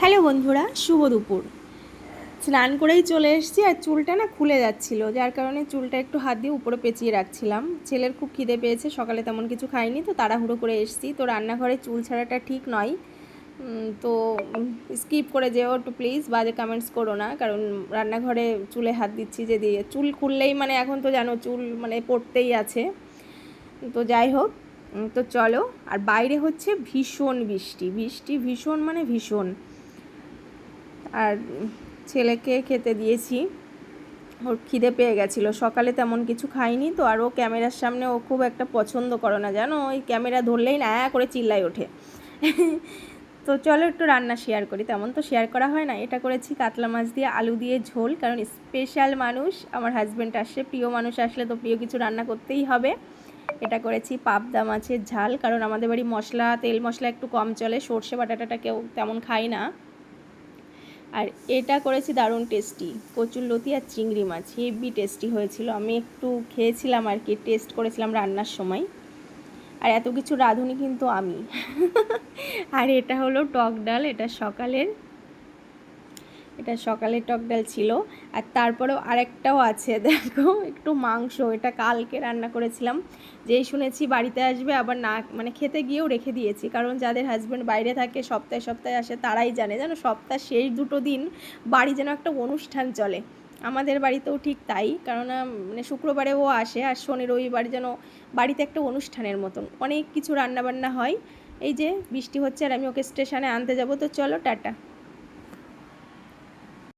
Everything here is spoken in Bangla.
হ্যালো বন্ধুরা, শুভ দুপুর। স্নান করেই চলে এসেছি আর চুলটা না খুলে যাচ্ছিল, যার কারণে চুলটা একটু হাত দিয়ে উপরে পেঁচিয়ে রাখছিলাম। ছেলের খুব খিদে পেয়েছে, সকালে তেমন কিছু খাইনি, তো তাড়াহুড়ো করে এসেছি। তো রান্নাঘরে চুল ছাড়াটা ঠিক নয়, তো স্কিপ করে যেও একটু প্লিজ, বাজে কমেন্টস করো না, কারণ রান্নাঘরে চুলে হাত দিচ্ছি যে দিয়ে চুল খুললেই মানে এখন তো জানো চুল মানে পড়তেই আছে। তো যাই হোক, তো চলো। আর বাইরে হচ্ছে ভীষণ বৃষ্টি, বৃষ্টি ভীষণ মানে ভীষণ। আর ছেলেকে খেতে দিয়েছি, ওর খিদে পেয়ে গেছিলো, সকালে তেমন কিছু খাইনি তো। আর ও ক্যামেরার সামনে ও খুব একটা পছন্দ করে না জানো, ওই ক্যামেরা ধরলেই না করে চিল্লাই ওঠে। তো চলো একটু রান্না শেয়ার করি, তেমন তো শেয়ার করা হয় না। এটা করেছি কাতলা মাছ দিয়ে আলু দিয়ে ঝোল, কারণ স্পেশাল মানুষ আমার হাজব্যান্ড আসে, প্রিয় মানুষ আসলে তো প্রিয় কিছু রান্না করতেই হবে। এটা করেছি পাবদা মাছের ঝাল, কারণ আমাদের বাড়ি মশলা তেল মশলা একটু কম চলে, সর্ষে বাটাটা কেউ তেমন খায় না। আর এটা করেছি দারুণ টেস্টি, কচুরলতি আর চিংড়ি মাছ, হেভি টেস্টি হয়েছিল। আমি একটু খেয়েছিলাম আর কি, টেস্ট করেছিলাম রান্নার সময়। আর এত কিছু রাঁধুনি কিন্তু আমি। আর এটা হলো টক ডাল, এটা সকালের টক ডাল ছিল। আর তারপরেও আরেকটাও আছে, দেখো একটু মাংস, এটা কালকে রান্না করেছিলাম। যেই শুনেছি বাড়িতে আসবে আবার না মানে খেতে গিয়েও রেখে দিয়েছি, কারণ যাদের হাজব্যান্ড বাইরে থাকে সপ্তাহে সপ্তাহে আসে তারাই জানে, জানো সপ্তাহ শেষ দুটো দিন বাড়ি যেন একটা অনুষ্ঠান চলে। আমাদের বাড়িতেও ঠিক তাই, কারণ মানে শুক্রবারে ও আসে আর শনি রবিবার যেন বাড়িতে একটা অনুষ্ঠানের মতন অনেক কিছু রান্নাবান্না হয়। এই যে বৃষ্টি হচ্ছে আর আমি ওকে স্টেশনে আনতে যাব, তো চলো টাটা।